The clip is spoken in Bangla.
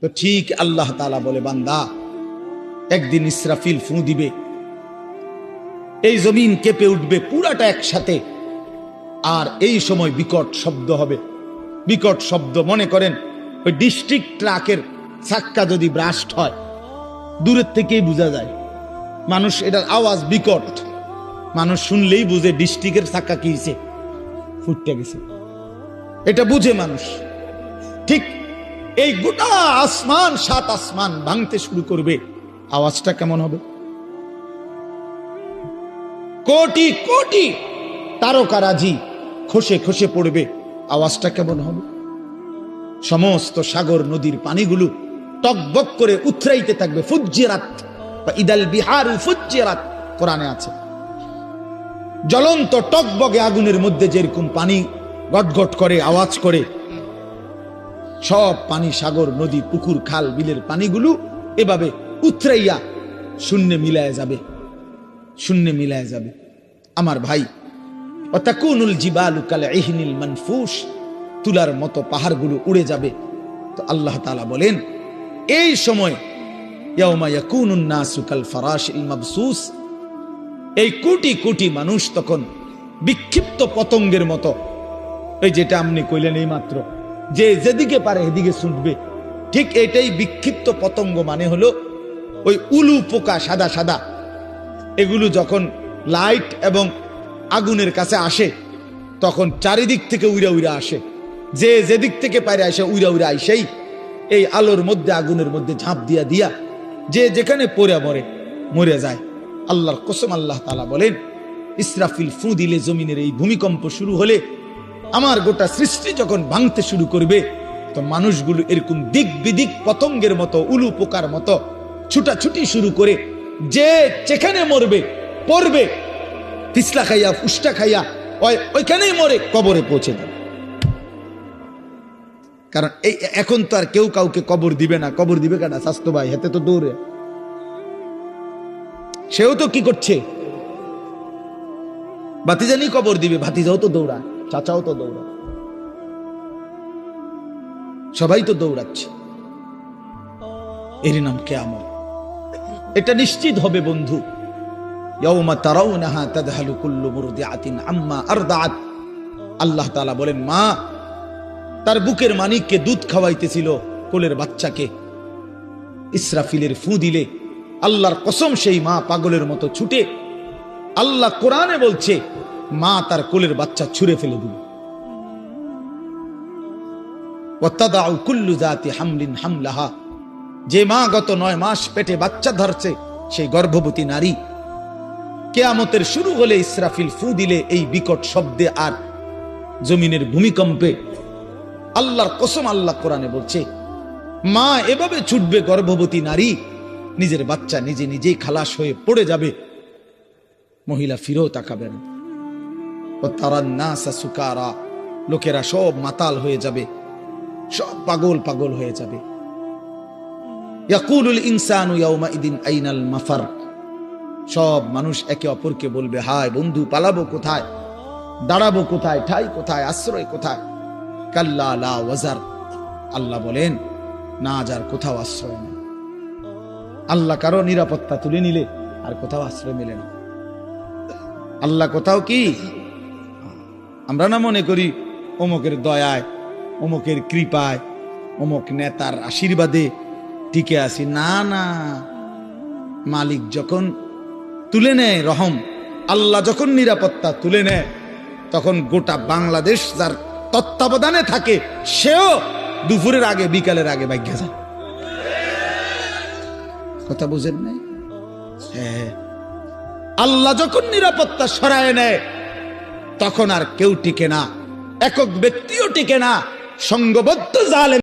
তো ঠিক আল্লাহ তাআলা বলে, বান্দা একদিন ইসরাফিল ফু দিবে, এই জমিন কেঁপে উঠবে পুরাটা একসাথে, আর এই সময় বিকট শব্দ হবে। বিকট শব্দ মনে করেন ওই ডিস্ট্রিক্ট ট্রাকের চাক্কা যদি ব্রাস্ট হয়, দূরের থেকেই বোঝা যায়। মানুষ এটার আওয়াজ বিকট, মানুষ শুনলেই বুঝে ডিস্ট্রিক্টের চাক্কা কি হয়েছে, ফুটতে গেছে, এটা বুঝে মানুষ। ঠিক এই গোটা আসমান, 7 আসমান ভাঙতে শুরু করবে, আওয়াজটা কেমন হবে? কোটি কোটি তারকারাজি খসে খসে পড়বে, আওয়াজটা কেমন হবে? সমস্ত সাগর নদীর পানিগুলো টকবক করে উথরাইতে থাকবে। ফুজ্জিরাত বা ইদাল বিহারু ফুজ্জিরাত কোরআনে আছে। জ্বলন্ত টকবগে আগুনের মধ্যে যেরকম পানি গটগট করে আওয়াজ করে, সব পানি, সাগর নদী পুকুর খাল বিলের পানিগুলো এভাবে উথরাইয়া শূন্যে মিলায় যাবে, শূন্যে মিলায় যাবে। আমার ভাই, ওয়াতাকুনুল জিবালু কাল ইহনিল মানফুস, তুলার মতো পাহাড়গুলো উড়ে যাবে। তো আল্লাহ তাআলা বলেন, এই সময় ইয়াউমা ইয়াকুনুন নাসু কাল ফারাশিল মাবসুস, এই কোটি কোটি মানুষ তখন বিক্ষিপ্ত পতঙ্গের মতো, এই যেটা আপনি কইলেন এই মাত্র, যে যেদিকে পারে এদিকে ছুটবে, ঠিক এটাই বিক্ষিপ্ত পতঙ্গ। মানে হলো ওই উলু পোকা সাদা সাদা, এগুলো যখন লাইট এবং আগুনের কাছে আসে তখন চারিদিক থেকে উইরা উইরা আসে, যে যেদিক থেকে পারে আসে উইরা উইরা আইসেই এই আলোর মধ্যে আগুনের মধ্যে ঝাঁপ দিয়া দিয়া যে যেখানে পড়ে মরে যায়। আল্লাহর কসম, আল্লাহ তাআলা বলেন, ইসরাফিল ফু দিলে জমিনের এই ভূমিকম্প শুরু হলে, আমার গোটা সৃষ্টি যখন ভাঙতে শুরু করবে, তো মানুষগুলো এরকম দিক বিদিক পতঙ্গের মতো, উলু পোকার মতো ছুটাছুটি শুরু করে, যে যেখানে মরবে পড়বে, পিছলা খাইয়া ফুসটা খাইয়া ওইখানেই মরে কবরে পৌঁছে যাবে। কারণ এই এখন তো আর কেউ কাউকে কবর দিবে না। কবর দিবে কেনা? স্বাস্থ্য ভাই হাতে তো দৌড়ে, সেও তো কি করছে, ভাতিজানি কবর দিবে, ভাতিজাও তো দৌড়ায়, চাচাও তো দৌড়ায়, সবাই তো দৌড়াচ্ছে। এর নাম কিয়ামত। এটা নিশ্চিত হবে বন্ধু। ইয়াউমা তারাউনাহা তাযহালু কুল্লু মুরদিআতিন আম্মা আরদাআত। আল্লাহ তাআলা বলেন, মা তার বুকের মানিককে দুধ খাওয়াইতেছিল, কোলের বাচ্চাকে, ইসরাফিলের ফু দিলে আল্লাহর কসম সেই মা পাগলের মতো ছুটে, আল্লাহ কোরআনে বলছে, মা তার কোলের বাচ্চা ছুঁড়ে ফেলে দিল। ওয়াতাদাউ কুল্লু যাতি হামলিন হামলাহা, যে মা গত 9 মাস পেটে বাচ্চা ধরছে, সেই গর্ভবতী নারী কিয়ামতের শুরু হলে ইসরাফিল ফু দিলে এই বিকট শব্দে আর জমিনের ভূমিকম্পে, আল্লাহর কসম, আল্লাহ কোরআনে বলছে, মা এভাবে ছুটবে, গর্ভবতী নারী নিজের বাচ্চা নিজে নিজেই খালাস হয়ে পড়ে যাবে, মহিলা ফিরেও তাকাবে না। তারান নাসা সুকারা, লোকেরা সব মাতাল হয়ে যাবে, সব পাগল পাগল হয়ে যাবে। ইয়াকুলুল ইনসানু ইয়াউমাইদিন আইনাল মাফার, সব মানুষ একে অপরকে বলবে, হায় বন্ধু, পালাবো কোথায়, দাঁড়াবো কোথায়, ঠাই কোথায়, আশ্রয় কোথায়? কাল্লা লা ওয়াজার, আল্লাহ বলেন, না যার কোথাও আশ্রয় নেই। আল্লাহ কারো নিরাপত্তা তুলে নিলে আর কোথাও আশ্রয় মেলে না। আল্লাহ কোথাও কি, আমরা না মনে করি অমুকের দয়ায়, অমুকের কৃপায়, অমুক নেতার আশীর্বাদে টিকে আছি। না না, মালিক যখন তুলে নেয় রহম, আল্লাহ যখন নিরাপত্তা তুলে নেয়, তখন গোটা বাংলাদেশ যার তত্ত্বাবধানে থাকে, সেও দুপুরের আগে বিকালের আগে ভাগ্যে যায়। কথা বুঝেন নাই? হ্যাঁ, আল্লাহ যখন নিরাপত্তা সরায় নেয়, তখন আর কেউ টিকে না, একক ব্যক্তিও টিকে না, সংঘবদ্ধ জালেম